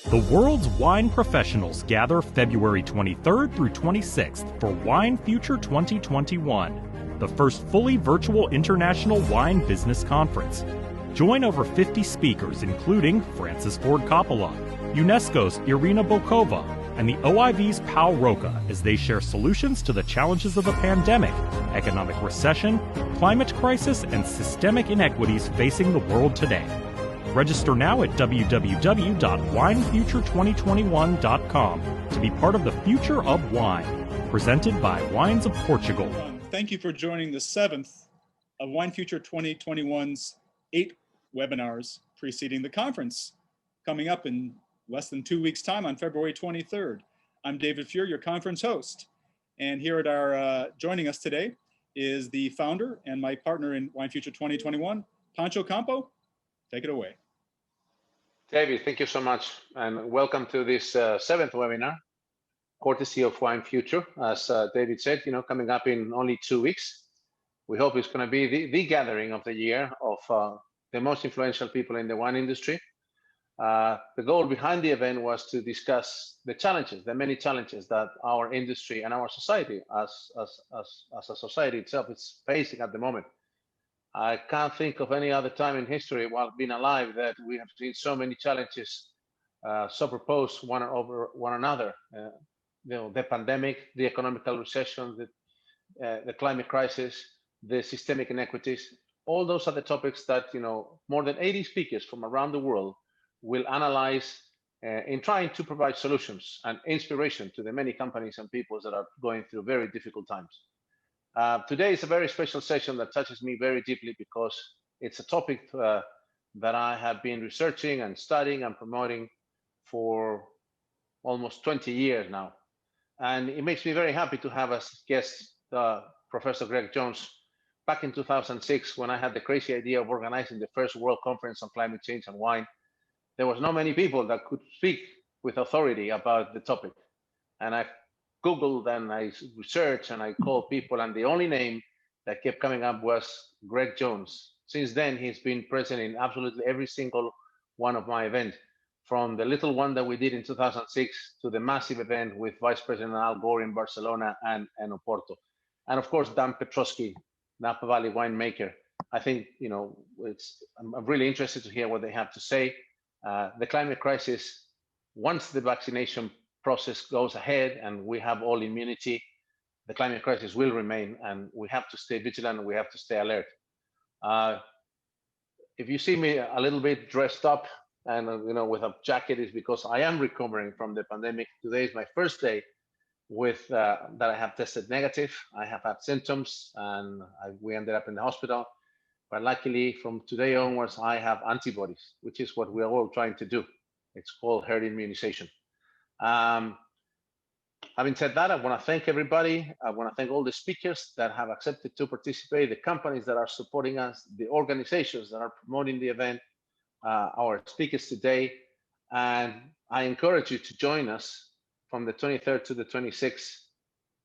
The world's wine professionals gather February 23rd through 26th for Wine Future 2021, the first fully virtual international wine business conference. Join over 50 speakers, including Francis Ford Coppola, UNESCO's Irina Bokova, and the OIV's Pau Roca as they share solutions to the challenges of the pandemic, economic recession, climate crisis, and systemic inequities facing the world today. Register now at www.winefuture2021.com to be part of the future of wine, presented by Wines of Portugal. Thank you for joining the 7th of Wine Future 2021's 8 webinars preceding the conference, coming up in less than 2 weeks' time on February 23rd. I'm David Fuhr, your conference host. And here at our joining us today is the founder and my partner in Wine Future 2021, Pancho Campo. Take it away. David, thank you so much, and welcome to this 7th webinar, courtesy of Wine Future. As David said, coming up in only 2 weeks. We hope it's going to be the gathering of the year of the most influential people in the wine industry. The goal behind the event was to discuss the challenges, the many challenges that our industry and our society, as a society itself, is facing at the moment. I can't think of any other time in history while being alive that we have seen so many challenges superposed one over one another. The pandemic, the economical recession, the climate crisis, the systemic inequities. All those are the topics that more than 80 speakers from around the world will analyze in trying to provide solutions and inspiration to the many companies and peoples that are going through very difficult times. Today is a very special session that touches me very deeply because it's a topic that I have been researching and studying and promoting for almost 20 years now. And it makes me very happy to have as guest Professor Greg Jones. Back in 2006, when I had the crazy idea of organizing the first World Conference on Climate Change and Wine, there was not many people that could speak with authority about the topic. And I Googled and I researched and I called people, and the only name that kept coming up was Greg Jones. Since then, he's been present in absolutely every single one of my events, from the little one that we did in 2006 to the massive event with Vice President Al Gore in Barcelona and Oporto. And of course, Dan Petroski, Napa Valley winemaker. I think, I'm really interested to hear what they have to say. The climate crisis, once the vaccination process goes ahead and we have all immunity, the climate crisis will remain, and we have to stay vigilant and we have to stay alert. If you see me a little bit dressed up and with a jacket, is because I am recovering from the pandemic. Today is my first day with that I have tested negative. I have had symptoms and we ended up in the hospital. But luckily, from today onwards, I have antibodies, which is what we're all trying to do. It's called herd immunization. Having said that, I want to thank everybody. I want to thank all the speakers that have accepted to participate, the companies that are supporting us, the organizations that are promoting the event, our speakers today. And I encourage you to join us from the 23rd to the 26th,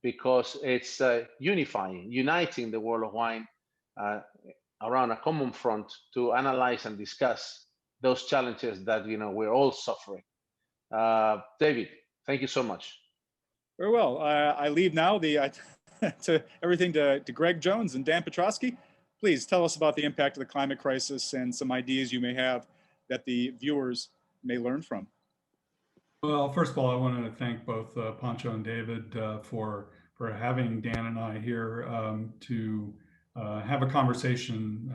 because it's uniting the world of wine around a common front to analyze and discuss those challenges that we're all suffering. David, thank you so much. Very well. I leave now to everything to Greg Jones and Dan Petroski. Please tell us about the impact of the climate crisis and some ideas you may have that the viewers may learn from. Well, first of all, I wanted to thank both Pancho and David for having Dan and I here to have a conversation.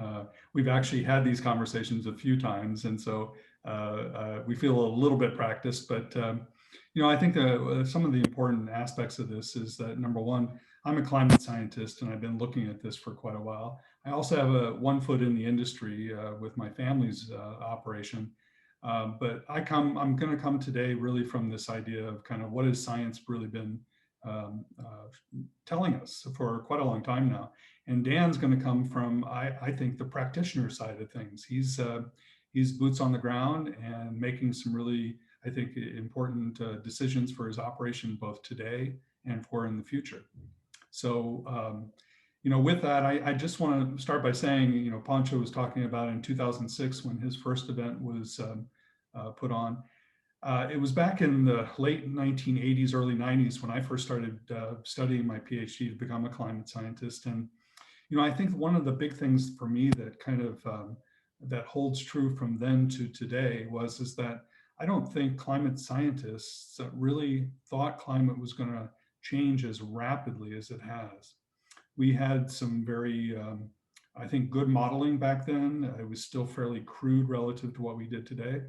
We've actually had these conversations a few times, and so we feel a little bit practiced. But I think some of the important aspects of this is that, number one, I'm a climate scientist, and I've been looking at this for quite a while. I also have one foot in the industry with my family's operation. But I'm going to come today really from this idea of kind of what has science really been telling us for quite a long time now. And Dan's going to come from, I think, the practitioner side of things. He's boots on the ground and making some really, I think, important decisions for his operation, both today and for in the future. So, with that, I just want to start by saying, Pancho was talking about in 2006 when his first event was put on. It was back in the late 1980s, early 90s when I first started studying my PhD to become a climate scientist. And, I think one of the big things for me that kind of that holds true from then to today is that I don't think climate scientists really thought climate was going to change as rapidly as it has. We had some very, I think, good modeling back then. It was still fairly crude relative to what we did today.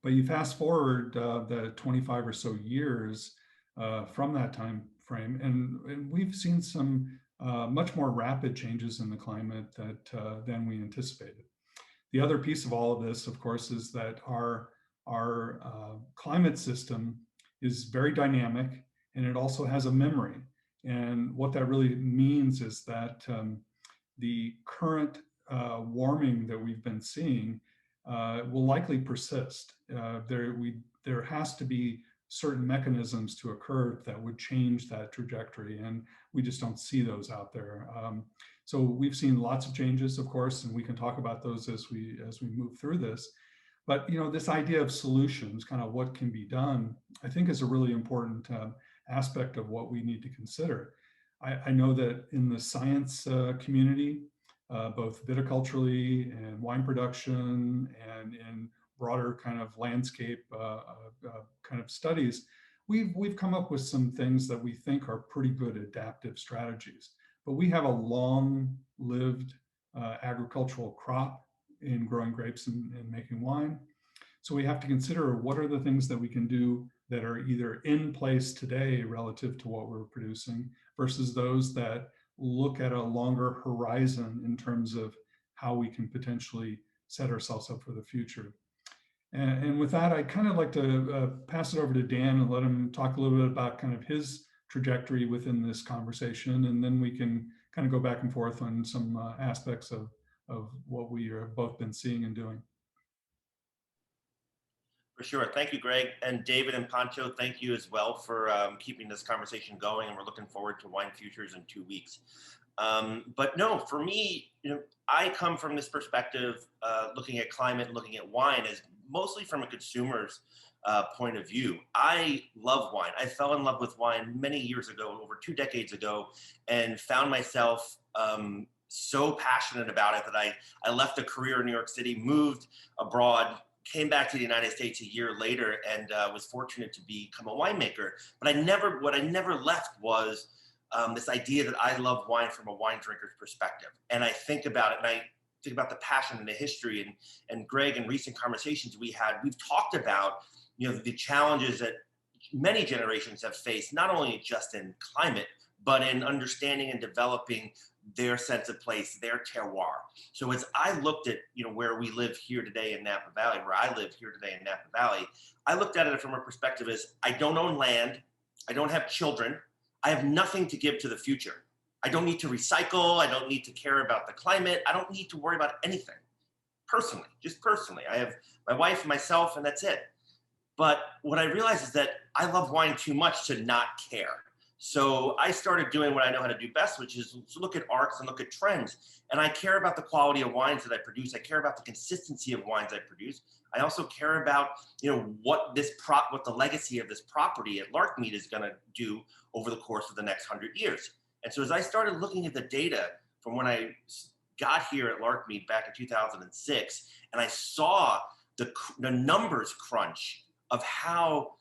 But you fast forward the 25 or so years from that time frame, and we've seen some much more rapid changes in the climate than we anticipated. The other piece of all of this, of course, is that our climate system is very dynamic, and it also has a memory. And what that really means is that the current warming that we've been seeing will likely persist. There has to be certain mechanisms to occur that would change that trajectory, and we just don't see those out there. So we've seen lots of changes, of course, and we can talk about those as we move through this. But this idea of solutions, kind of what can be done, I think is a really important aspect of what we need to consider. I know that in the science community, both viticulturally and wine production and in broader kind of landscape kind of studies, we've come up with some things that we think are pretty good adaptive strategies. But we have a long-lived agricultural crop in growing grapes and making wine. So we have to consider what are the things that we can do that are either in place today relative to what we're producing versus those that look at a longer horizon in terms of how we can potentially set ourselves up for the future. And with that, I'd kind of like to pass it over to Dan and let him talk a little bit about kind of his trajectory within this conversation, and then we can kind of go back and forth on some aspects of what we have both been seeing and doing. For sure. Thank you, Greg. And David and Pancho, thank you as well for keeping this conversation going. And we're looking forward to Wine Futures in 2 weeks. But no, for me, I come from this perspective, looking at climate, looking at wine as mostly from a consumer's point of view. I love wine. I fell in love with wine many years ago, over 2 decades ago, and found myself so passionate about it that I left a career in New York City, moved abroad, came back to the United States a year later, and was fortunate to become a winemaker. But what I never left was this idea that I love wine from a wine drinker's perspective. And I think about it, and I think about the passion and the history. And Greg, in recent conversations we've talked about the challenges that many generations have faced, not only just in climate, but in understanding and developing their sense of place, their terroir. So as I looked at, where we live here today in Napa Valley, where I live here today in Napa Valley, I looked at it from a perspective as I don't own land, I don't have children, I have nothing to give to the future. I don't need to recycle, I don't need to care about the climate, I don't need to worry about anything. Personally, just personally. I have my wife, myself, and that's it. But what I realized is that I love wine too much to not care. So I started doing what I know how to do best, which is to look at arcs and look at trends. And I care about the quality of wines that I produce. I care about the consistency of wines I produce. I also care about, what the legacy of this property at Larkmead is going to do over the course of the next 100 years. And so as I started looking at the data from when I got here at Larkmead back in 2006, and I saw the numbers crunch of how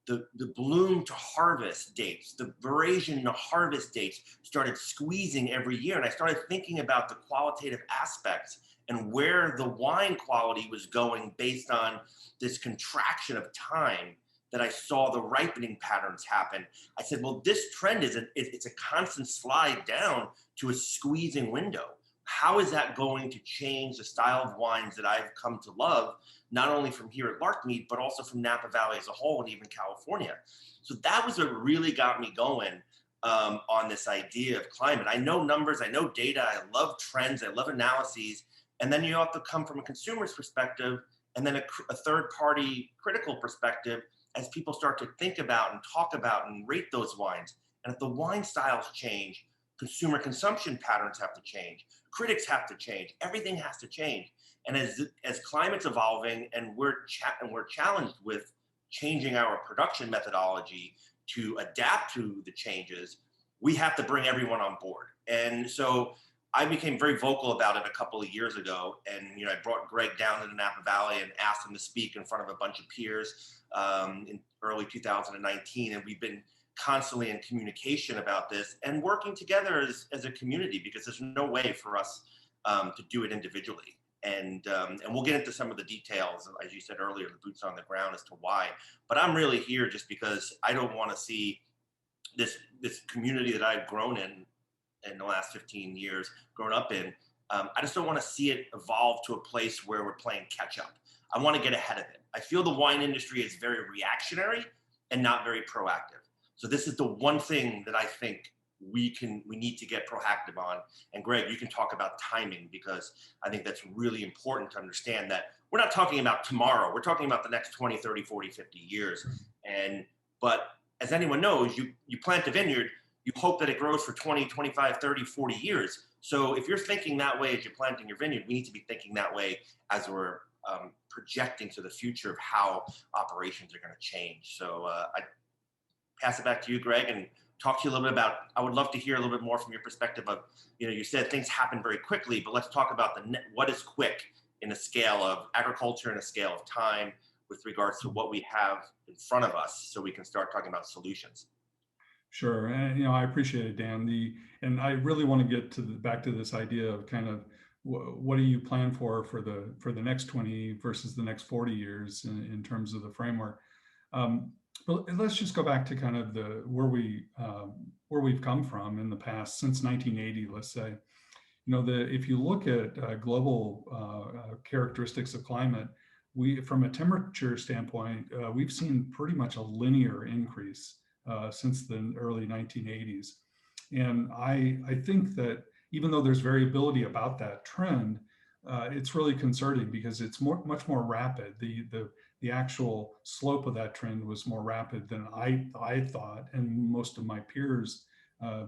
the bloom to harvest dates, the veraison to harvest dates started squeezing every year. And I started thinking about the qualitative aspects and where the wine quality was going based on this contraction of time that I saw the ripening patterns happen. I said, well, this trend it's a constant slide down to a squeezing window. How is that going to change the style of wines that I've come to love, not only from here at Larkmead, but also from Napa Valley as a whole and even California? So that was what really got me going on this idea of climate. I know numbers, I know data, I love trends, I love analyses. And then you have to come from a consumer's perspective and then a third party critical perspective as people start to think about and talk about and rate those wines. And if the wine styles change, consumer consumption patterns have to change. Critics have to change. Everything has to change. And as climate's evolving and we're challenged with changing our production methodology to adapt to the changes, we have to bring everyone on board. And so I became very vocal about it a couple of years ago. And I brought Greg down to the Napa Valley and asked him to speak in front of a bunch of peers in early 2019. And we've been constantly in communication about this and working together as a community, because there's no way for us to do it individually. And we'll get into some of the details, as you said earlier, the boots on the ground as to why. But I'm really here just because I don't want to see this community that I've grown in the last 15 years, grown up in. I just don't want to see it evolve to a place where we're playing catch up. I want to get ahead of it. I feel the wine industry is very reactionary and not very proactive. So this is the one thing that I think we need to get proactive on. And Greg, you can talk about timing, because I think that's really important to understand that we're not talking about tomorrow. We're talking about the next 20, 30, 40, 50 years. But as anyone knows, you plant a vineyard, you hope that it grows for 20, 25, 30, 40 years. So if you're thinking that way as you're planting your vineyard, we need to be thinking that way as we're projecting to the future of how operations are going to change. So I pass it back to you, Greg, and talk to you a little bit about, I would love to hear a little bit more from your perspective of, you said things happen very quickly, but let's talk about what is quick in a scale of agriculture and a scale of time with regards to what we have in front of us, so we can start talking about solutions. Sure, and I appreciate it, Dan. And I really want to get back to this idea of kind of what do you plan for the next 20 versus the next 40 years in terms of the framework. But let's just go back to kind of where we've come from in the past since 1980. Let's say, if you look at global characteristics of climate, from a temperature standpoint, we've seen pretty much a linear increase since the early 1980s. And I think that even though there's variability about that trend, it's really concerning because it's much more rapid. The actual slope of that trend was more rapid than I thought, and most of my peers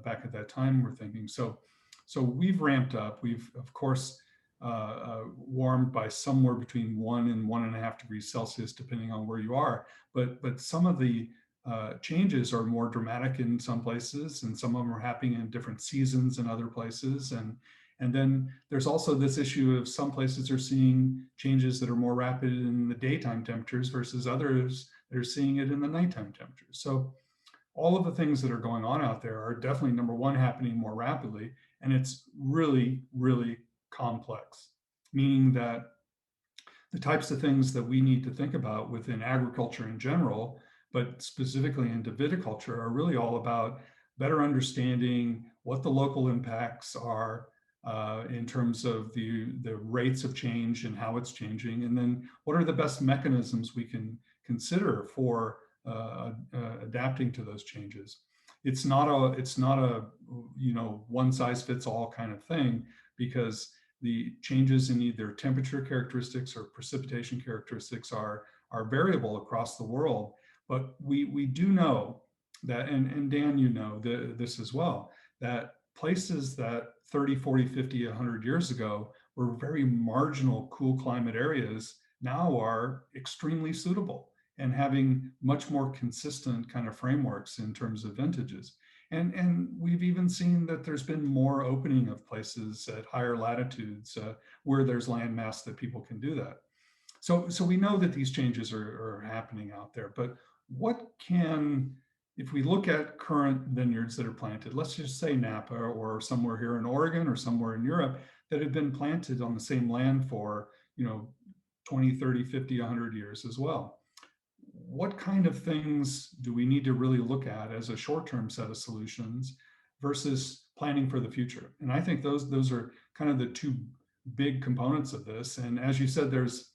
back at that time were thinking. So we've ramped up. We've, of course, warmed by somewhere between 1 and 1.5 degrees Celsius, depending on where you are. But some of the changes are more dramatic in some places, and some of them are happening in different seasons in other places. And then there's also this issue of some places are seeing changes that are more rapid in the daytime temperatures versus others that are seeing it in the nighttime temperatures. So all of the things that are going on out there are definitely, number one, happening more rapidly, and it's really, really complex, meaning that the types of things that we need to think about within agriculture in general, but specifically into viticulture, are really all about better understanding what the local impacts are in terms of the rates of change and how it's changing, and then what are the best mechanisms we can consider for adapting to those changes. It's not a one size fits all kind of thing, because the changes in either temperature characteristics or precipitation characteristics are variable across the world. But we do know that, and Dan, this as well, that places that 30, 40, 50, 100 years ago were very marginal cool climate areas now are extremely suitable and having much more consistent kind of frameworks in terms of vintages. And we've even seen that there's been more opening of places at higher latitudes where there's land mass that people can do that. So we know that these changes are happening out there, but if we look at current vineyards that are planted, let's just say Napa or somewhere here in Oregon or somewhere in Europe that have been planted on the same land for 20, 30, 50, 100 years as well. What kind of things do we need to really look at as a short-term set of solutions versus planning for the future? And I think those are kind of the two big components of this. And as you said, there's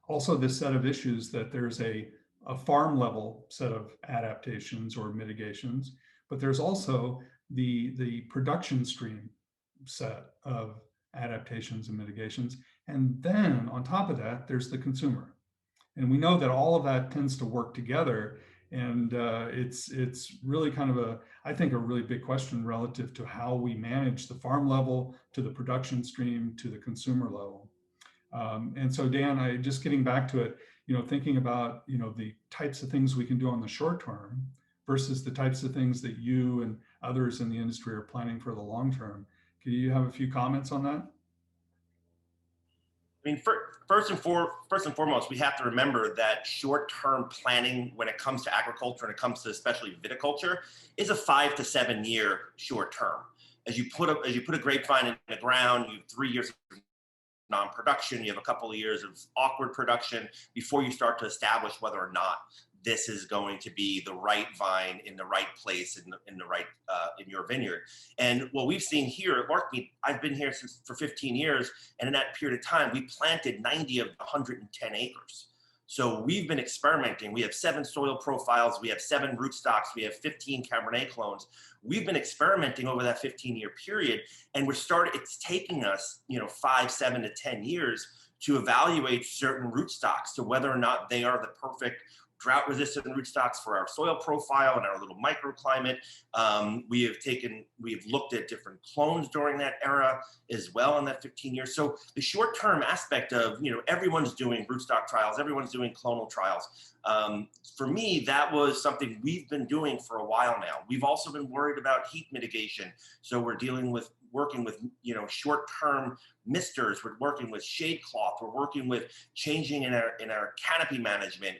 also this set of issues that there's a farm level set of adaptations or mitigations, but there's also the production stream set of adaptations and mitigations. And then on top of that, there's the consumer. And we know that all of that tends to work together. And it's really kind of I think, a really big question relative to how we manage the farm level to the production stream to the consumer level. And so, Dan, just getting back to it, thinking about, the types of things we can do on the short term versus the types of things that you and others in the industry are planning for the long term. Can you have a few comments on that? I mean, first and foremost, we have to remember that short-term planning when it comes to agriculture and it comes to especially viticulture is a 5 to 7 year short term. As you put a grapevine in the ground, you have 3 years of non-production, you have a couple of years of awkward production before you start to establish whether or not this is going to be the right vine in the right place in the right in your vineyard. And what we've seen here at Larkmead, I've been here for 15 years, and in that period of time, we planted 90 of 110 acres. So we've been experimenting. We have 7 soil profiles, we have 7 rootstocks, we have 15 Cabernet clones. We've been experimenting over that 15-year period, and it's taking us, 5, 7 to 10 years to evaluate certain rootstocks to whether or not they are the perfect drought-resistant rootstocks for our soil profile and our little microclimate. We have looked at different clones during that era as well in that 15 years. So the short-term aspect of, everyone's doing rootstock trials, everyone's doing clonal trials. For me, that was something we've been doing for a while now. We've also been worried about heat mitigation. So we're working with short-term misters. We're working with shade cloth. We're working with changing in our canopy management.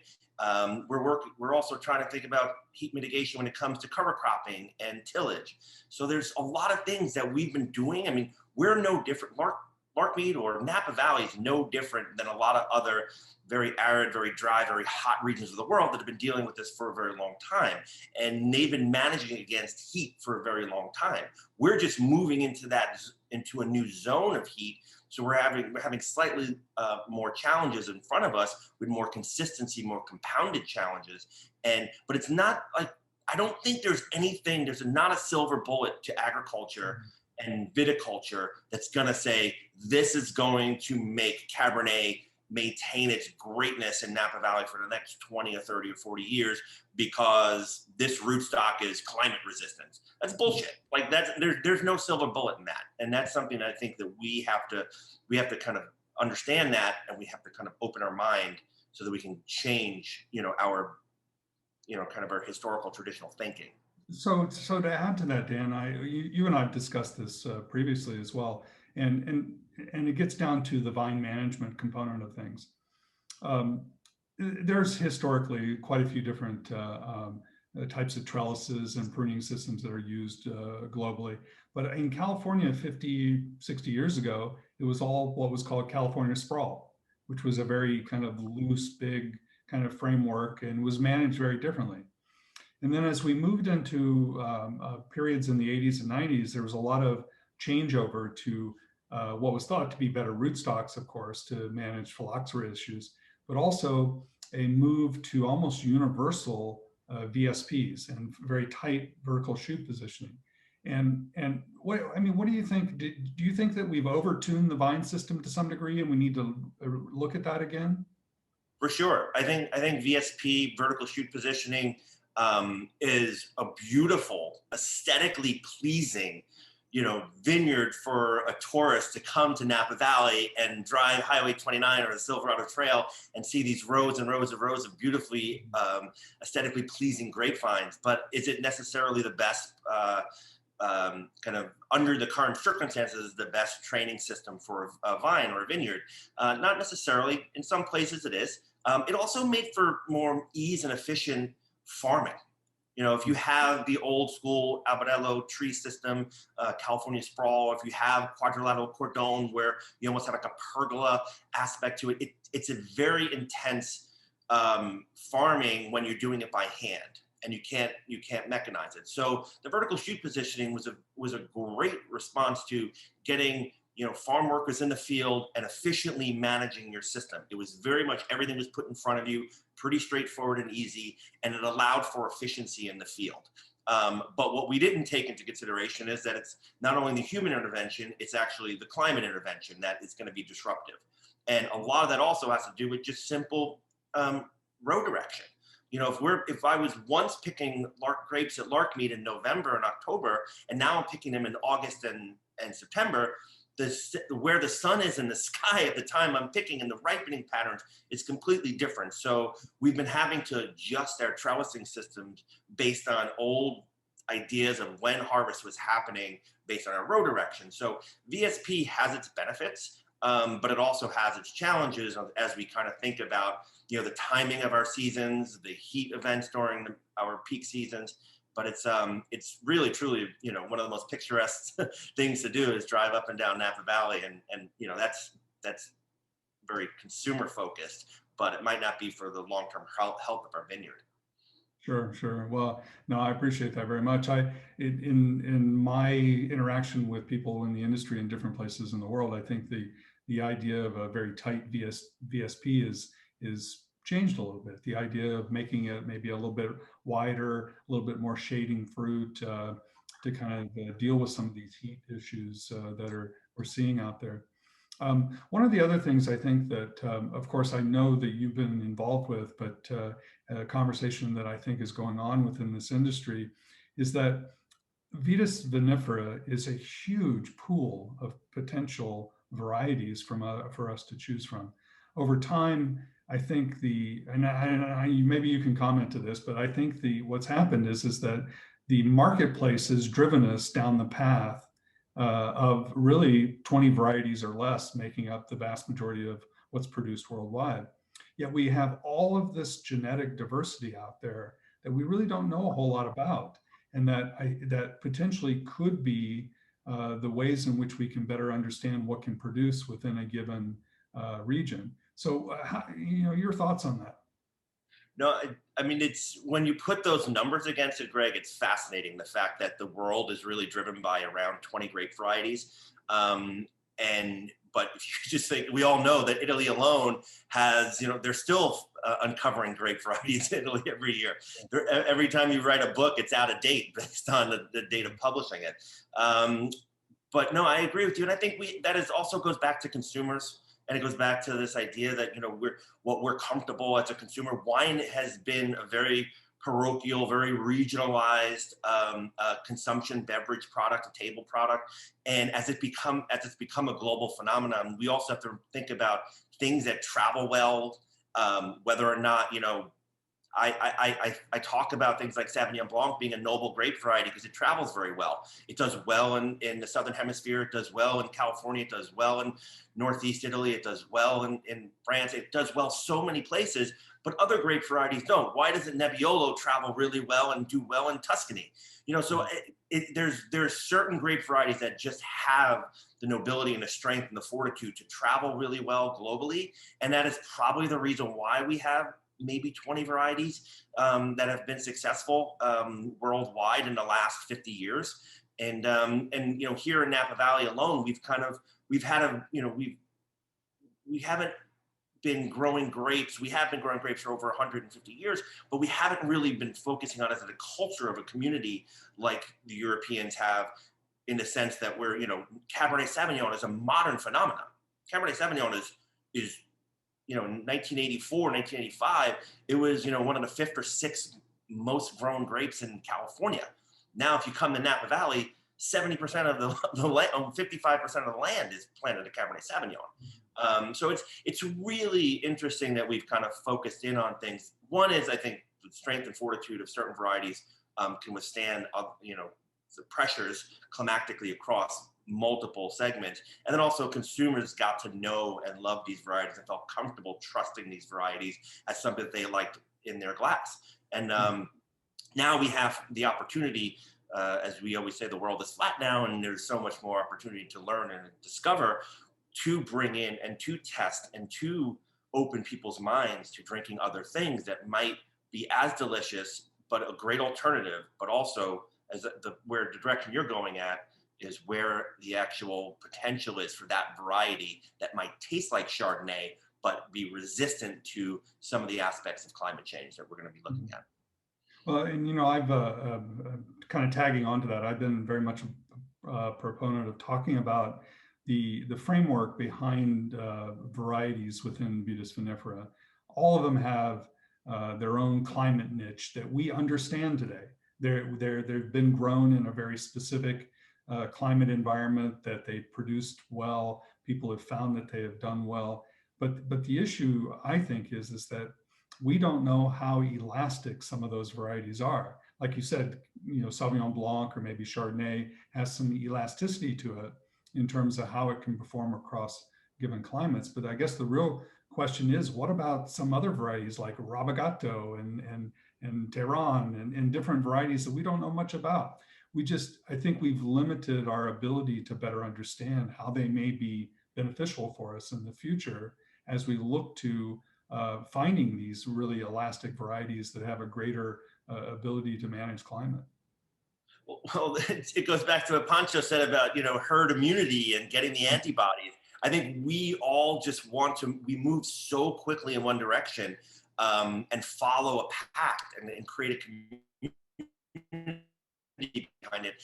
We're also trying to think about heat mitigation when it comes to cover cropping and tillage. So there's a lot of things that we've been doing. I mean, we're no different. Larkmead or Napa Valley is no different than a lot of other very arid, very dry, very hot regions of the world that have been dealing with this for a very long time. And they've been managing against heat for a very long time. We're just moving into a new zone of heat. So we're having slightly more challenges in front of us with more consistency, more compounded challenges. But it's not like, I don't think there's not a silver bullet to agriculture and viticulture that's gonna say, this is going to make Cabernet maintain its greatness in Napa Valley for the next 20 or 30 or 40 years because this rootstock is climate resistant. That's bullshit. Like there's no silver bullet in that. And that's something I think that we have to kind of understand that, and we have to kind of open our mind so that we can change, our, kind of our historical traditional thinking. So to add to that, Dan, you and I have discussed this previously as well, and it gets down to the vine management component of things. There's historically quite a few different types of trellises and pruning systems that are used globally. But in California 50, 60 years ago, it was all what was called California sprawl, which was a very kind of loose, big kind of framework and was managed very differently. And then as we moved into periods in the 80s and 90s, there was a lot of changeover to what was thought to be better rootstocks, of course, to manage phylloxera issues, but also a move to almost universal VSPs and very tight vertical shoot positioning. And what do you think? Do you think that we've overtuned the vine system to some degree, and we need to look at that again? For sure. I think VSP, vertical shoot positioning, is a beautiful, aesthetically pleasing, vineyard for a tourist to come to Napa Valley and drive Highway 29 or the Silverado Trail and see these rows and rows of beautifully aesthetically pleasing grapevines. But is it necessarily the best, kind of under the current circumstances, the best training system for a vine or a vineyard? Not necessarily. In some places it is. It also made for more ease and efficient farming. If you have the old school Albarello tree system, California sprawl, if you have quadrilateral cordon where you almost have like a pergola aspect to it, it's a very intense farming when you're doing it by hand, and you can't mechanize it. So the vertical shoot positioning was a great response to getting farm workers in the field and efficiently managing your system. It was very much everything was put in front of you, pretty straightforward and easy, and it allowed for efficiency in the field. But what we didn't take into consideration is that it's not only the human intervention, it's actually the climate intervention that is going to be disruptive. And a lot of that also has to do with just simple row direction. You know, if I was once picking grapes at Larkmead in November and October, and now I'm picking them in August and September, where the sun is in the sky at the time I'm picking and the ripening patterns is completely different. So we've been having to adjust our trellising systems based on old ideas of when harvest was happening based on our row direction. So VSP has its benefits, but it also has its challenges as we kind of think about, you know, the timing of our seasons, the heat events during our peak seasons. But it's really, truly, you know, one of the most picturesque things to do is drive up and down Napa Valley, and you know, that's very consumer focused, but it might not be for the long-term health of our vineyard. Sure, sure. Well, no, I appreciate that very much. In my interaction with people in the industry in different places in the world, I think the idea of a very tight VSP is changed a little bit. The idea of making it maybe a little bit wider, a little bit more shading fruit to kind of deal with some of these heat issues that we're seeing out there. One of the other things I think that, of course, I know that you've been involved with, but a conversation that I think is going on within this industry is that Vitis vinifera is a huge pool of potential varieties for us to choose from. Over time, I think maybe you can comment to this, but I think what's happened is that the marketplace has driven us down the path of really 20 varieties or less making up the vast majority of what's produced worldwide. Yet we have all of this genetic diversity out there that we really don't know a whole lot about, and that potentially could be the ways in which we can better understand what can produce within a given region. So, you know, your thoughts on that? No, I mean, it's when you put those numbers against it, Greg, it's fascinating. The fact that the world is really driven by around 20 grape varieties. But if you just think, we all know that Italy alone has, you know, they're still uncovering grape varieties in Italy every year. Every time you write a book, it's out of date based on the date of publishing it. But no, I agree with you. And I think that also goes back to consumers. And it goes back to this idea that, you know, we're comfortable as a consumer. Wine has been a very parochial, very regionalized consumption beverage product, a table product. And as it's become a global phenomenon, we also have to think about things that travel well, whether or not, you know, I talk about things like Sauvignon Blanc being a noble grape variety because it travels very well. It does well in the Southern Hemisphere. It does well in California. It does well in Northeast Italy. It does well in France. It does well so many places, but other grape varieties don't. Why does Nebbiolo travel really well and do well in Tuscany? You know, so there's certain grape varieties that just have the nobility and the strength and the fortitude to travel really well globally. And that is probably the reason why we have maybe 20 varieties that have been successful worldwide in the last 50 years. And you know, here in Napa Valley alone, we haven't been growing grapes. We have been growing grapes for over 150 years, but we haven't really been focusing on it as a culture of a community like the Europeans have, in the sense that we're, you know, Cabernet Sauvignon is a modern phenomenon. Cabernet Sauvignon is you know, in 1984, 1985, it was, you know, one of the 5th or 6th most grown grapes in California. Now, if you come to Napa Valley, 70% of the land, 55% of the land is planted to Cabernet Sauvignon. So it's really interesting that we've kind of focused in on things. One is, I think, the strength and fortitude of certain varieties can withstand, you know, the pressures climatically across multiple segments. And then also consumers got to know and love these varieties and felt comfortable trusting these varieties as something that they liked in their glass. And now we have the opportunity, as we always say, the world is flat now, and there's so much more opportunity to learn and discover, to bring in and to test and to open people's minds to drinking other things that might be as delicious, but a great alternative, but also as where the direction you're going at is where the actual potential is for that variety that might taste like Chardonnay, but be resistant to some of the aspects of climate change that we're going to be looking at. Well, and you know, I've kind of tagging onto that. I've been very much a proponent of talking about the framework behind varieties within Vitis vinifera. All of them have their own climate niche that we understand today. They've been grown in a very specific climate environment that they produced well. People have found that they have done well. But the issue, I think, is that we don't know how elastic some of those varieties are. Like you said, Sauvignon Blanc or maybe Chardonnay has some elasticity to it in terms of how it can perform across given climates. But I guess the real question is, what about some other varieties like Rabagatto and Tehran and different varieties that we don't know much about? I think we've limited our ability to better understand how they may be beneficial for us in the future as we look to finding these really elastic varieties that have a greater ability to manage climate. Well, it goes back to what Pancho said about, herd immunity and getting the antibodies. I think we all just we move so quickly in one direction and follow a pact and create a community behind it.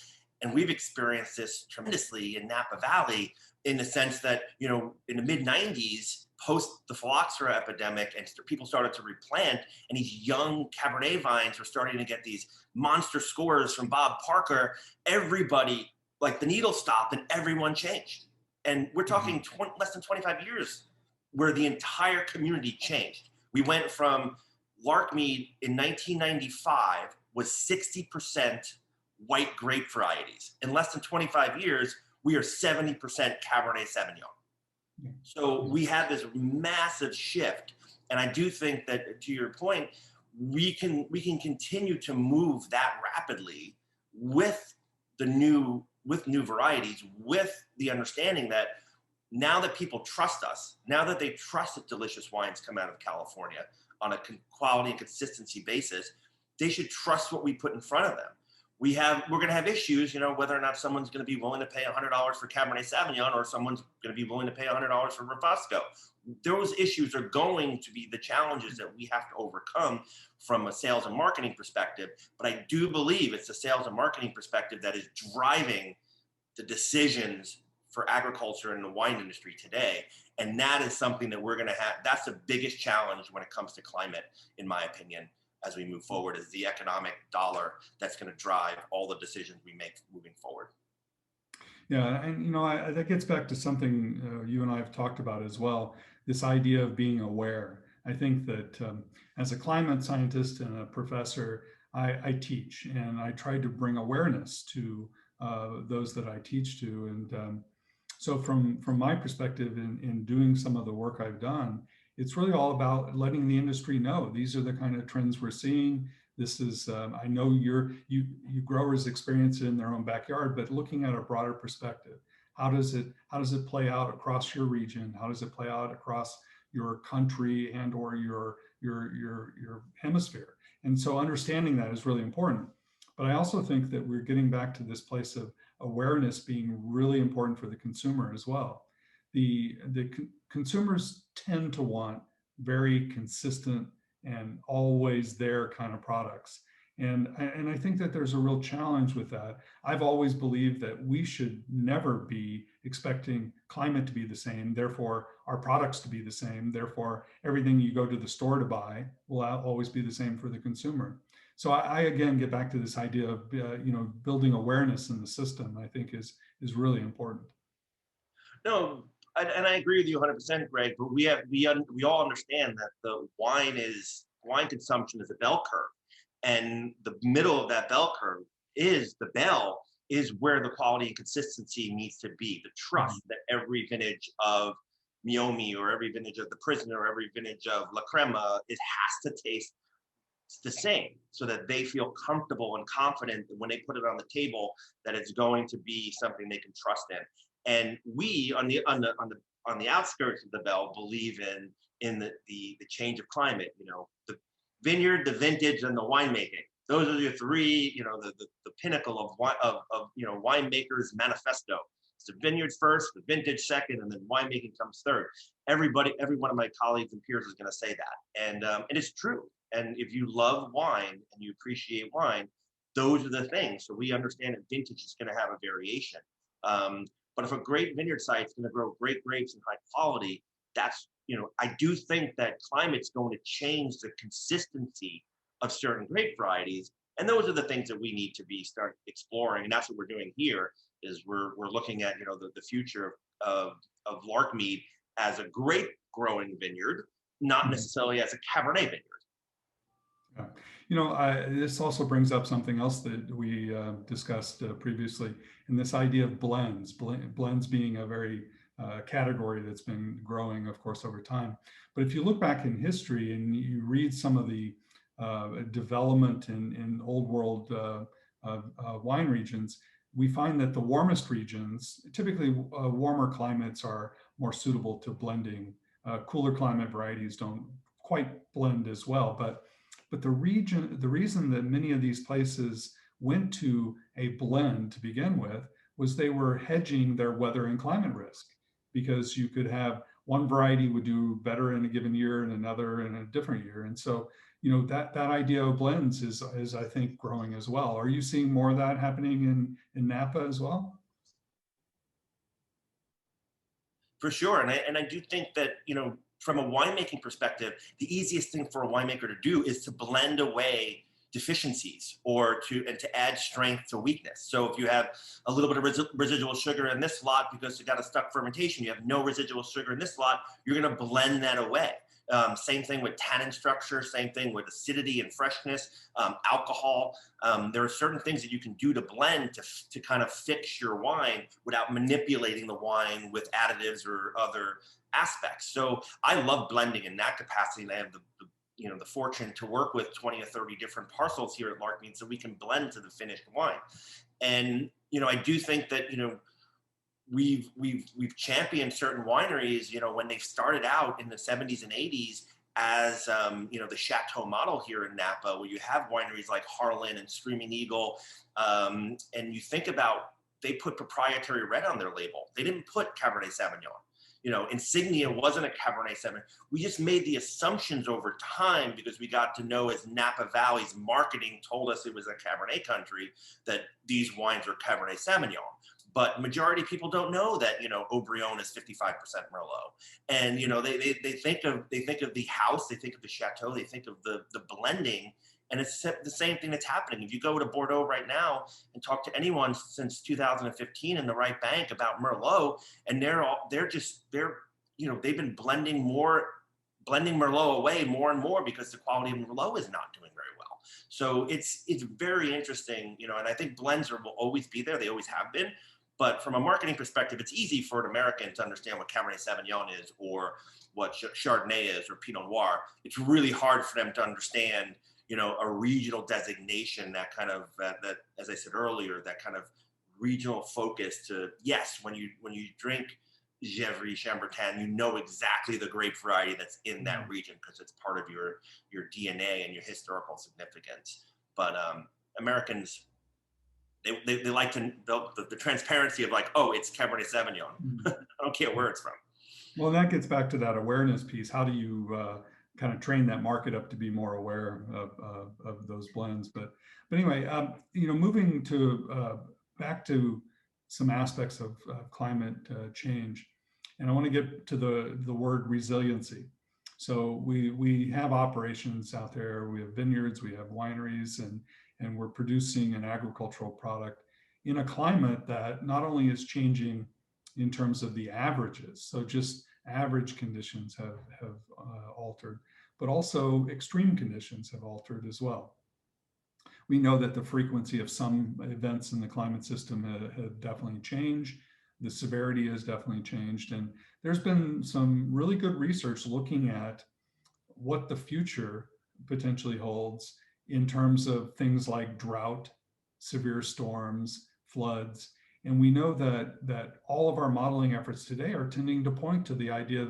And we've experienced this tremendously in Napa Valley in the sense that, in the mid-90s, post the phylloxera epidemic, and people started to replant, and these young Cabernet vines were starting to get these monster scores from Bob Parker. Everybody, like the needle stopped and everyone changed. And we're talking less than 25 years where the entire community changed. We went from Larkmead in 1995 was 60% white grape varieties. In less than 25 years, we are 70% Cabernet Sauvignon. So we have this massive shift. And I do think that, to your point, we can continue to move that rapidly with new varieties, with the understanding that now that people trust us, now that they trust that delicious wines come out of California on a quality and consistency basis, they should trust what we put in front of them. We're going to have issues, whether or not someone's going to be willing to pay $100 for Cabernet Sauvignon or someone's going to be willing to pay $100 for Refresco. Those issues are going to be the challenges that we have to overcome from a sales and marketing perspective. But I do believe it's the sales and marketing perspective that is driving the decisions for agriculture and the wine industry today. And that is something that we're going to have. That's the biggest challenge when it comes to climate, in my opinion, as we move forward, is the economic dollar that's going to drive all the decisions we make moving forward. Yeah, and that gets back to something you and I have talked about as well, this idea of being aware. I think that as a climate scientist and a professor, I teach, and I try to bring awareness to those that I teach to. And so from my perspective in doing some of the work I've done, it's really all about letting the industry know these are the kind of trends we're seeing. This is, I know you growers experience it in their own backyard, but looking at a broader perspective, how does it play out across your region? How does it play out across your country and or your hemisphere? And so understanding that is really important. But I also think that we're getting back to this place of awareness being really important for the consumer as well. The consumers tend to want very consistent and always there kind of products. And I think that there's a real challenge with that. I've always believed that we should never be expecting climate to be the same, therefore our products to be the same, therefore everything you go to the store to buy will always be the same for the consumer. So I again get back to this idea of building awareness in the system, I think is really important. No, and I agree with you 100%, Greg. But we all understand that the wine consumption is a bell curve, and the middle of that bell curve is where the quality and consistency needs to be. The trust that every vintage of Meiomi or every vintage of the Prisoner or every vintage of La Crema, it has to taste the same, so that they feel comfortable and confident that when they put it on the table, that it's going to be something they can trust in. And we on the outskirts of the bell believe in the change of climate. The vineyard, the vintage, and the winemaking. Those are your three. The pinnacle of winemakers' manifesto. It's the vineyard first, the vintage second, and then winemaking comes third. Every one of my colleagues and peers is going to say that, and it's true. And if you love wine and you appreciate wine, those are the things. So we understand that vintage is going to have a variation. But if a great vineyard site is going to grow great grapes and high quality, that's I do think that climate's going to change the consistency of certain grape varieties. And those are the things that we need to start exploring. And that's what we're doing here is we're looking at, the future of Larkmead as a grape growing vineyard, not necessarily as a Cabernet vineyard. Yeah. This also brings up something else that we discussed previously, and this idea of blends. Blends being a very category that's been growing, of course, over time. But if you look back in history and you read some of the development in old world wine regions, we find that the warmest regions, typically warmer climates, are more suitable to blending. Cooler climate varieties don't quite blend as well, but the reason that many of these places went to a blend to begin with was they were hedging their weather and climate risk, because you could have one variety would do better in a given year and another in a different year. And so, that idea of blends is I think growing as well. Are you seeing more of that happening in Napa as well? For sure. And I do think that, from a winemaking perspective, the easiest thing for a winemaker to do is to blend away deficiencies and to add strength to weakness. So if you have a little bit of residual sugar in this lot because you got a stuck fermentation, you have no residual sugar in this lot, you're going to blend that away. Same thing with tannin structure, same thing with acidity and freshness, alcohol. There are certain things that you can do to blend to kind of fix your wine without manipulating the wine with additives or other aspects. So I love blending in that capacity, and I have the fortune to work with 20 or 30 different parcels here at Larkmead, so we can blend to the finished wine. And I do think that we've championed certain wineries, when they started out in the 70s and 80s as the Chateau model here in Napa, where you have wineries like Harlan and Screaming Eagle, and you think about, they put proprietary red on their label. They didn't put Cabernet Sauvignon. Insignia wasn't a Cabernet Sauvignon. We just made the assumptions over time because we got to know, as Napa Valley's marketing told us it was a Cabernet country, that these wines are Cabernet Sauvignon. But majority of people don't know that, Haut-Brion is 55% Merlot. And, they think of the house, they think of the chateau, they think of the blending. And it's the same thing that's happening. If you go to Bordeaux right now and talk to anyone since 2015 in the right bank about Merlot, and they've been blending Merlot away more and more because the quality of Merlot is not doing very well. So it's very interesting, and I think blends will always be there. They always have been. But from a marketing perspective, it's easy for an American to understand what Cabernet Sauvignon is or what Chardonnay is or Pinot Noir. It's really hard for them to understand a regional designation, that kind of, that as I said earlier, that kind of regional focus to, yes, when you drink Gevrey Chambertin, you know exactly the grape variety that's in that region because it's part of your DNA and your historical significance. But Americans, they like to the transparency of like, oh, it's Cabernet Sauvignon. I don't care where it's from. Well, that gets back to that awareness piece. How do you kind of train that market up to be more aware of those blends? But anyway, moving to back to some aspects of climate change, and I want to get to the word resiliency. So we have operations out there. We have vineyards, we have wineries, and we're producing an agricultural product in a climate that not only is changing in terms of the averages, so just average conditions have altered, but also extreme conditions have altered as well. We know that the frequency of some events in the climate system have definitely changed. The severity has definitely changed. And there's been some really good research looking at what the future potentially holds in terms of things like drought, severe storms, floods. And we know that all of our modeling efforts today are tending to point to the idea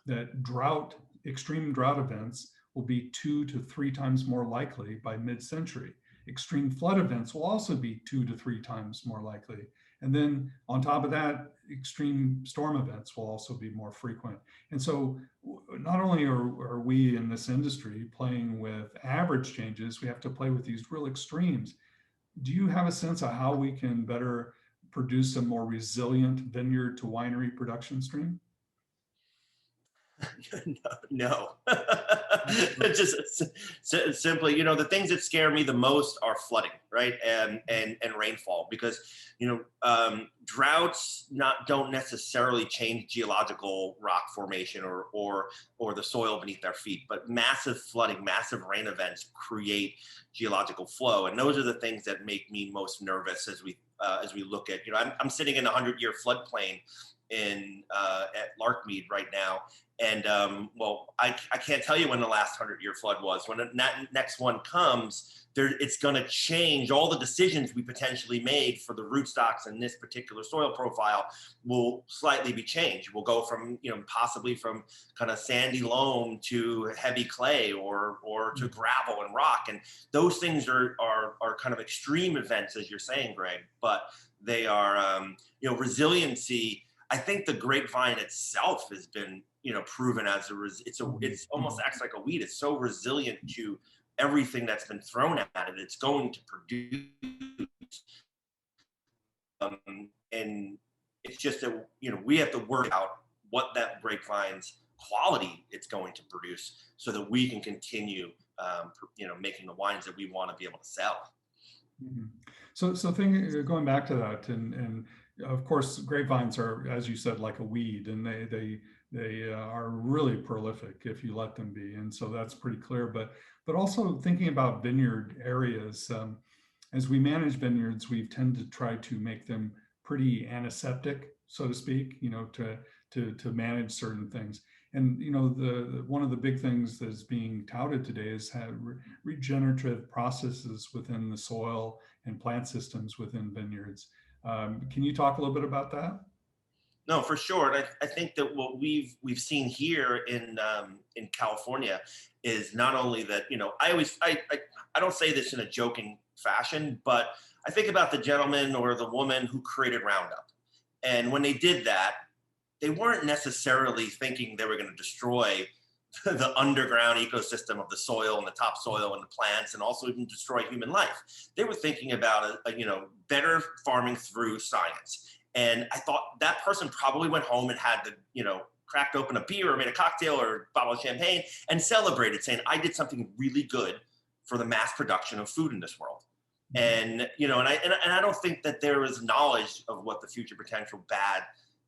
that extreme drought events will be 2 to 3 times more likely by mid-century. Extreme flood events will also be 2 to 3 times more likely. And then on top of that, extreme storm events will also be more frequent. And so not only are we in this industry playing with average changes, we have to play with these real extremes. Do you have a sense of how we can better produce a more resilient vineyard to winery production stream? No. Just simply, the things that scare me the most are flooding, right, and rainfall, because droughts don't necessarily change geological rock formation or the soil beneath our feet, but massive flooding, massive rain events create geological flow, and those are the things that make me most nervous as we look at. I'm sitting in a 100-year floodplain at Larkmead right now. And I can't tell you when the last 100-year flood was. When that next one comes, it's going to change. All the decisions we potentially made for the rootstocks in this particular soil profile will slightly be changed. We'll go from, possibly from kind of sandy loam to heavy clay or to gravel and rock. And those things are kind of extreme events, as you're saying, Greg, but they are, resiliency. I think the grapevine itself has been, proven as it's almost acts like a weed. It's so resilient to everything that's been thrown at it. It's going to produce, and it's just that we have to work out what that grapevine's quality it's going to produce, so that we can continue, making the wines that we want to be able to sell. Mm-hmm. So going back to that, and of course, grapevines are, as you said, like a weed, and they are really prolific if you let them be, and so that's pretty clear. But also thinking about vineyard areas, as we manage vineyards, we tend to try to make them pretty antiseptic, so to speak, to manage certain things. And the one of the big things that's being touted today is have regenerative processes within the soil and plant systems within vineyards. Can you talk a little bit about that? No, for sure. And I think that what we've seen here in California is not only that, I don't say this in a joking fashion, but I think about the gentleman or the woman who created Roundup. And when they did that, they weren't necessarily thinking they were going to destroy the underground ecosystem of the soil and the topsoil and the plants, and also even destroy human life. They were thinking about better farming through science. And I thought that person probably went home and had cracked open a beer or made a cocktail or a bottle of champagne and celebrated, saying, I did something really good for the mass production of food in this world. And and I don't think that there was knowledge of what the future potential bad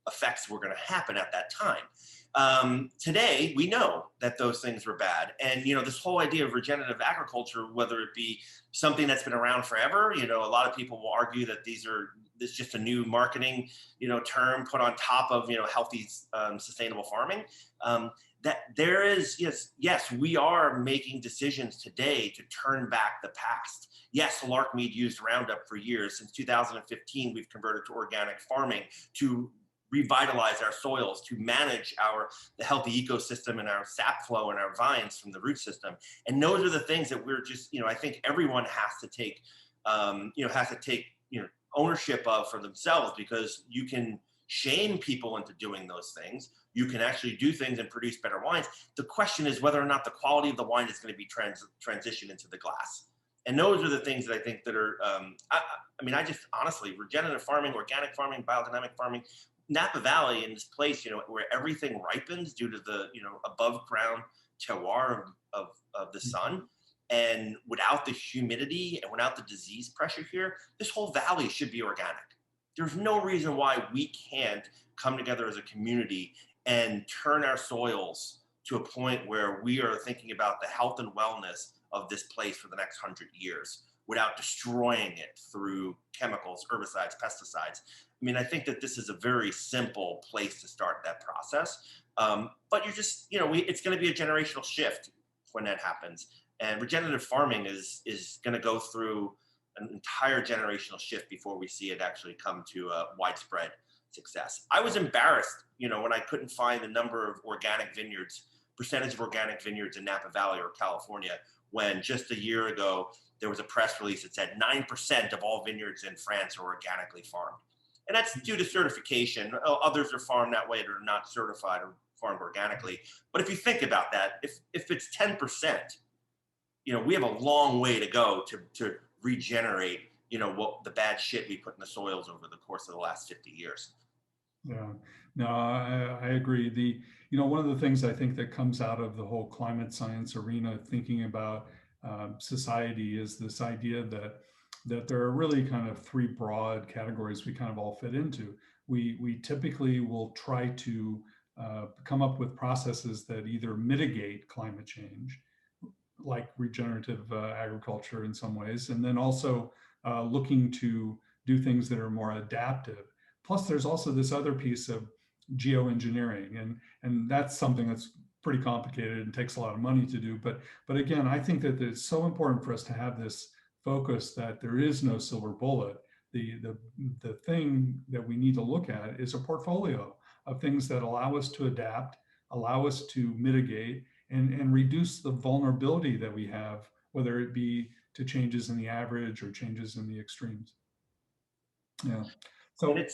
effects were going to happen at that time. Today, we know that those things were bad. And, this whole idea of regenerative agriculture, whether it be something that's been around forever, a lot of people will argue that this is just a new marketing, term put on top of, healthy, sustainable farming. That there is, yes, we are making decisions today to turn back the past. Yes, Larkmead used Roundup for years. Since 2015, we've converted to organic farming to revitalize our soils, to manage the healthy ecosystem and our sap flow and our vines from the root system. And those are the things that we're just, I think everyone has to take, ownership of for themselves, because you can shame people into doing those things. You can actually do things and produce better wines. The question is whether or not the quality of the wine is going to be transitioned into the glass. And those are the things that I think that are, I just honestly, regenerative farming, organic farming, biodynamic farming, Napa Valley in this place, where everything ripens due to the, above ground terroir of the sun. And without the humidity and without the disease pressure here, this whole valley should be organic. There's no reason why we can't come together as a community and turn our soils to a point where we are thinking about the health and wellness of this place for the next 100 years without destroying it through chemicals, herbicides, pesticides. I think that this is a very simple place to start that process. But you're just, it's going to be a generational shift when that happens. And regenerative farming is going to go through an entire generational shift before we see it actually come to a widespread success. I was embarrassed, when I couldn't find the number of percentage of organic vineyards in Napa Valley or California, when just a year ago, there was a press release that said 9% of all vineyards in France are organically farmed. And that's due to certification. Others are farmed that way that are not certified or farmed organically. But if you think about that, if it's 10%, we have a long way to go to regenerate, what the bad shit we put in the soils over the course of the last 50 years. Yeah. No, I agree. One of the things I think that comes out of the whole climate science arena, thinking about society, is this idea that there are really kind of three broad categories we kind of all fit into. We typically will try to come up with processes that either mitigate climate change, like regenerative agriculture in some ways, and then also looking to do things that are more adaptive. Plus, there's also this other piece of geoengineering, and that's something that's pretty complicated and takes a lot of money to do. But again, I think that it's so important for us to have this focus that there is no silver bullet. The thing that we need to look at is a portfolio of things that allow us to adapt, allow us to mitigate, and reduce the vulnerability that we have, whether it be to changes in the average or changes in the extremes. Yeah. So And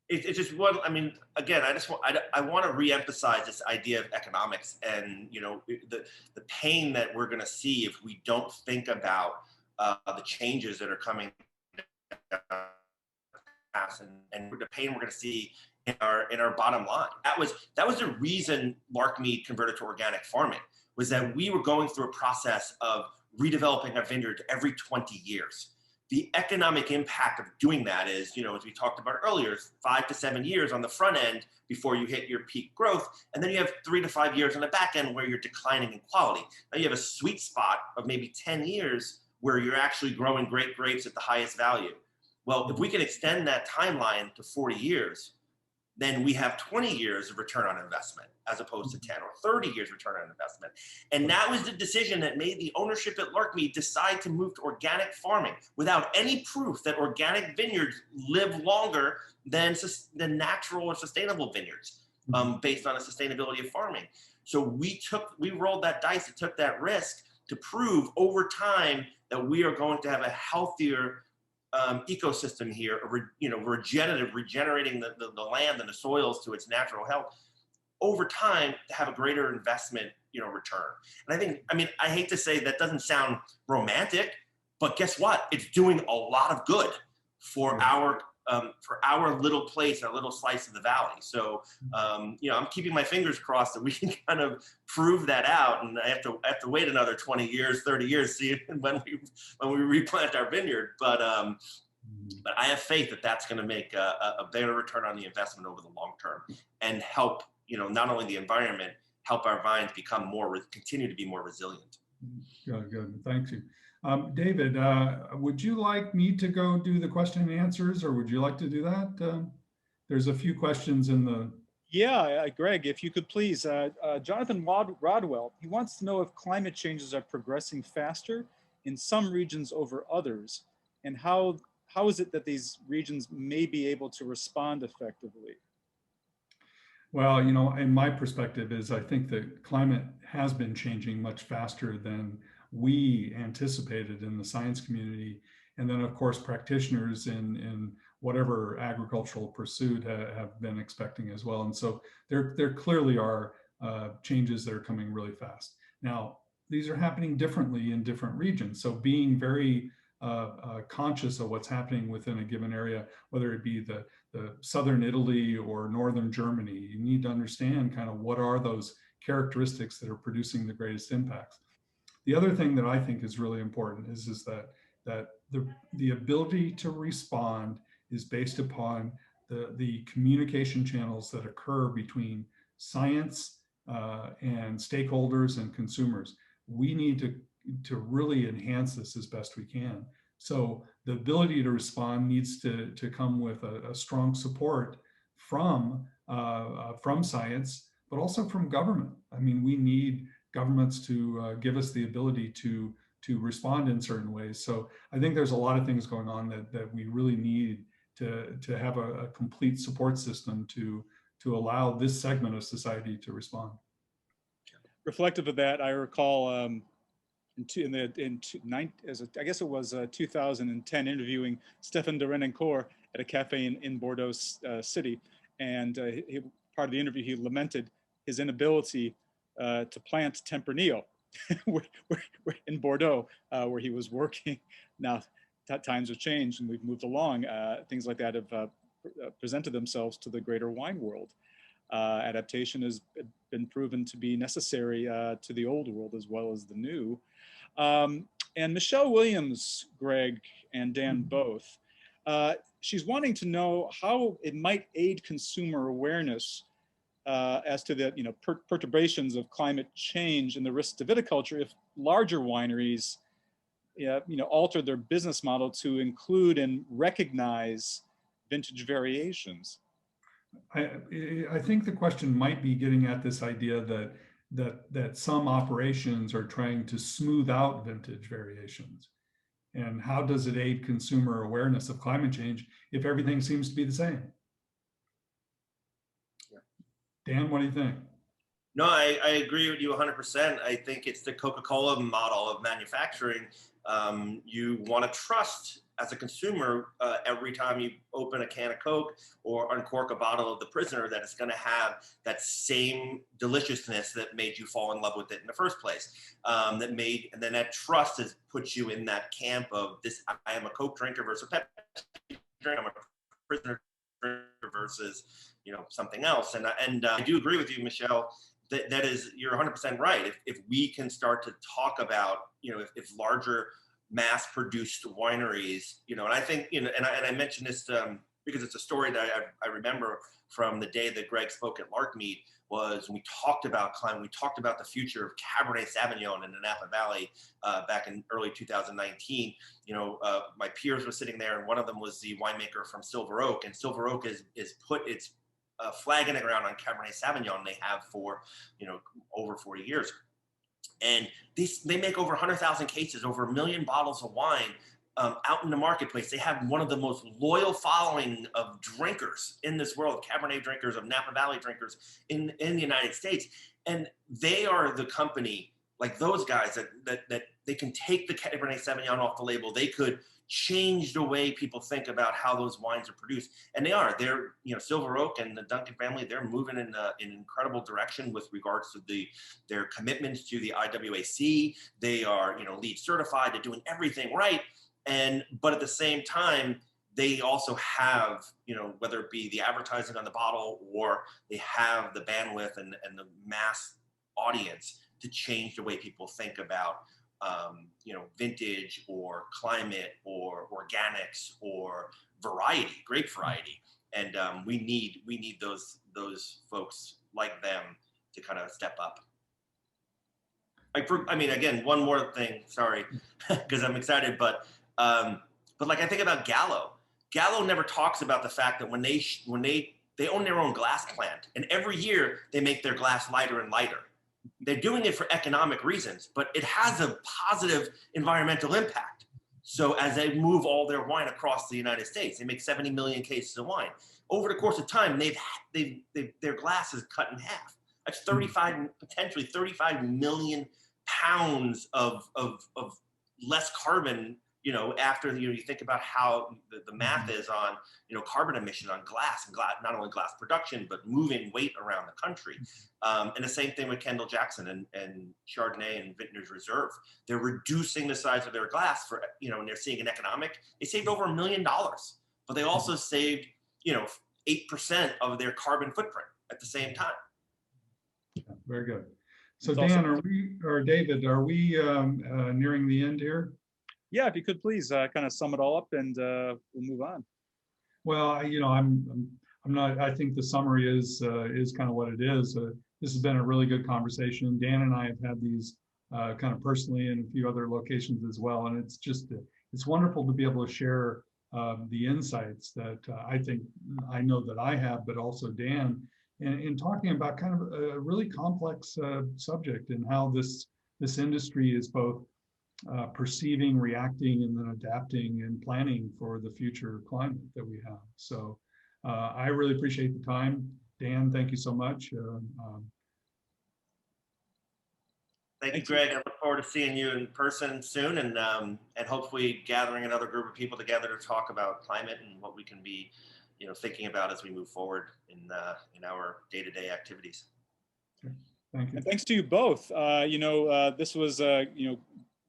it's just one. I mean, again, I want to reemphasize this idea of economics, and the pain that we're going to see if we don't think about the changes that are coming, and the pain we're going to see in our bottom line. That was the reason Larkmead converted to organic farming, was that we were going through a process of redeveloping our vineyard every 20 years. The economic impact of doing that is, as we talked about earlier, 5 to 7 years on the front end before you hit your peak growth. And then you have 3 to 5 years on the back end where you're declining in quality. Now you have a sweet spot of maybe 10 years where you're actually growing great grapes at the highest value. Well, if we can extend that timeline to 40 years, then we have 20 years of return on investment as opposed to 10 or 30 years return on investment. And that was the decision that made the ownership at Larkmead decide to move to organic farming without any proof that organic vineyards live longer than natural or sustainable vineyards based on the sustainability of farming. So we rolled that dice and took that risk to prove over time that we are going to have a healthier ecosystem here, regenerating the land and the soils to its natural health over time to have a greater investment, return. And I hate to say that doesn't sound romantic, but guess what? It's doing a lot of good for our little place, our little slice of the valley. So, I'm keeping my fingers crossed that we can kind of prove that out. And I have to wait another 20 years, 30 years, see when we replant our vineyard. But I have faith that that's going to make a better return on the investment over the long term and help, not only the environment, help our vines continue to be more resilient. Good. Thank you. David, would you like me to go do the question and answers, or would you like to do that? There's a few questions in the... Yeah, Greg, if you could please. Jonathan Rodwell, he wants to know if climate changes are progressing faster in some regions over others, and how is it that these regions may be able to respond effectively? Well, in my perspective is I think that climate has been changing much faster than we anticipated in the science community. And then of course, practitioners in whatever agricultural pursuit have been expecting as well. And so there clearly are changes that are coming really fast. Now, these are happening differently in different regions. So being very conscious of what's happening within a given area, whether it be the southern Italy or northern Germany, you need to understand kind of what are those characteristics that are producing the greatest impacts. The other thing that I think is really important is that the ability to respond is based upon the communication channels that occur between science and stakeholders and consumers. We need to really enhance this as best we can. So the ability to respond needs to come with a strong support from science, but also from government. I mean, we need governments to give us the ability to respond in certain ways. So I think there's a lot of things going on that we really need to have a complete support system to allow this segment of society to respond. Reflective of that, I recall I guess it was 2010, interviewing Stefan de Renoncourt at a cafe in Bordeaux City, and part of the interview he lamented his inability to plant Tempranillo in Bordeaux, where he was working. Now times have changed and we've moved along. Things like that have presented themselves to the greater wine world. Adaptation has been proven to be necessary to the old world as well as the new. And Michelle Williams, Greg and Dan both, she's wanting to know how it might aid consumer awareness as to the perturbations of climate change and the risks to viticulture if larger wineries alter their business model to include and recognize vintage variations. I think the question might be getting at this idea that some operations are trying to smooth out vintage variations. And how does it aid consumer awareness of climate change if everything seems to be the same? Dan, what do you think? No, I agree with you 100%. I think it's the Coca-Cola model of manufacturing. You want to trust as a consumer every time you open a can of Coke or uncork a bottle of The Prisoner that it's going to have that same deliciousness that made you fall in love with it in the first place. And then that trust has put you in that camp of this, I am a Coke drinker versus a Pepsi drinker, I'm a Prisoner drinker versus something else. And I do agree with you, Michelle. That is, you're 100% right. If we can start to talk about, if larger mass-produced wineries, and I think, and I mentioned this because it's a story that I remember from the day that Greg spoke at Larkmead, was when we talked about climate, we talked about the future of Cabernet Sauvignon in the Napa Valley back in early 2019. My peers were sitting there, and one of them was the winemaker from Silver Oak, and Silver Oak is put its flag in the ground on Cabernet Sauvignon. They have for over 40 years, and they make over 100,000 cases, over 1 million bottles of wine out in the marketplace. They have one of the most loyal following of drinkers in this world, Cabernet drinkers, of Napa Valley drinkers in the United States, and they are the company, like those guys, that they can take the Cabernet Sauvignon off the label. They could change the way people think about how those wines are produced, and they're Silver Oak and the Duncan family, they're moving in an incredible direction with regards to their commitments to the IWAC. They are LEED certified. They're doing everything right, but at the same time they also have whether it be the advertising on the bottle, or they have the bandwidth and the mass audience to change the way people think about vintage or climate or organics or variety, grape variety. And we need those folks like them to kind of step up. Again, one more thing, sorry, because I'm excited, but like I think about Gallo. Gallo never talks about the fact that when they own their own glass plant, and every year they make their glass lighter and lighter. They're doing it for economic reasons, but it has a positive environmental impact. So as they move all their wine across the United States, they make 70 million cases of wine. Over the course of time, their glass is cut in half. That's potentially 35 million pounds of less carbon, after you think about how the math is on carbon emission on glass, and not only glass production, but moving weight around the country. And the same thing with Kendall Jackson and Chardonnay and Vintners Reserve. They're reducing the size of their glass for, and they're seeing an economic. They saved over $1 million, but they also saved 8% of their carbon footprint at the same time. Very good. So Dan, David, are we nearing the end here? Yeah, if you could please kind of sum it all up, and we'll move on. Well, I'm not. I think the summary is kind of what it is. This has been a really good conversation. Dan and I have had these kind of personally in a few other locations as well, and it's wonderful to be able to share the insights that I know that I have, but also Dan, in talking about kind of a really complex subject, and how this industry is both perceiving, reacting, and then adapting and planning for the future climate that we have. So I really appreciate the time. Dan, thank you so much. Thank you, Greg. I look forward to seeing you in person soon, and hopefully gathering another group of people together to talk about climate and what we can be thinking about as we move forward in our day-to-day activities. Okay. Thank you. And thanks to you both. This was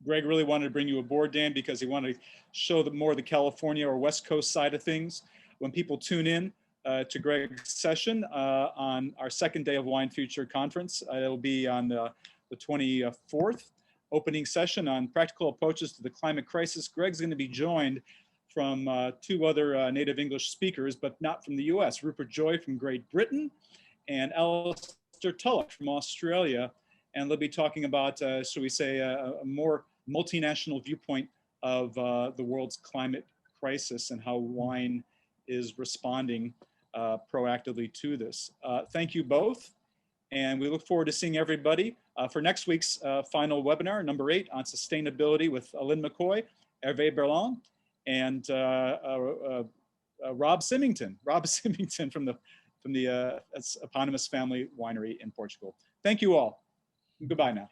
Greg really wanted to bring you aboard, Dan, because he wanted to show more of the California or West Coast side of things. when people tune in to Greg's session on our second day of Wine Future Conference. It'll be on the 24th, opening session on practical approaches to the climate crisis. Greg's going to be joined from two other native English speakers, but not from the US, Rupert Joy from Great Britain and Alistair Tulloch from Australia. And they'll be talking about, shall we say, a more multinational viewpoint of the world's climate crisis and how wine is responding proactively to this. Thank you both. And we look forward to seeing everybody for next week's final webinar, number 8, on sustainability with Lynn McCoy, Hervé Berland, and Rob Symington from the eponymous family winery in Portugal. Thank you all. Goodbye now.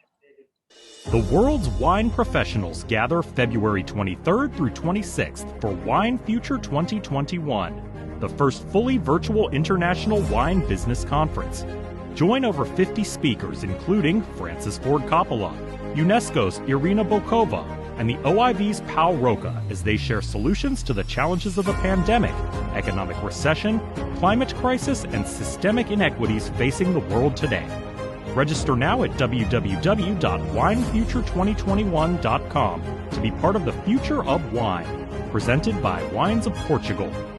The world's wine professionals gather February 23rd through 26th for Wine Future 2021, the first fully virtual international wine business conference. Join over 50 speakers, including Francis Ford Coppola, UNESCO's Irina Bokova, and the OIV's Pau Roca, as they share solutions to the challenges of the pandemic, economic recession, climate crisis, and systemic inequities facing the world today. Register now at www.winefuture2021.com to be part of the future of wine, presented by Wines of Portugal.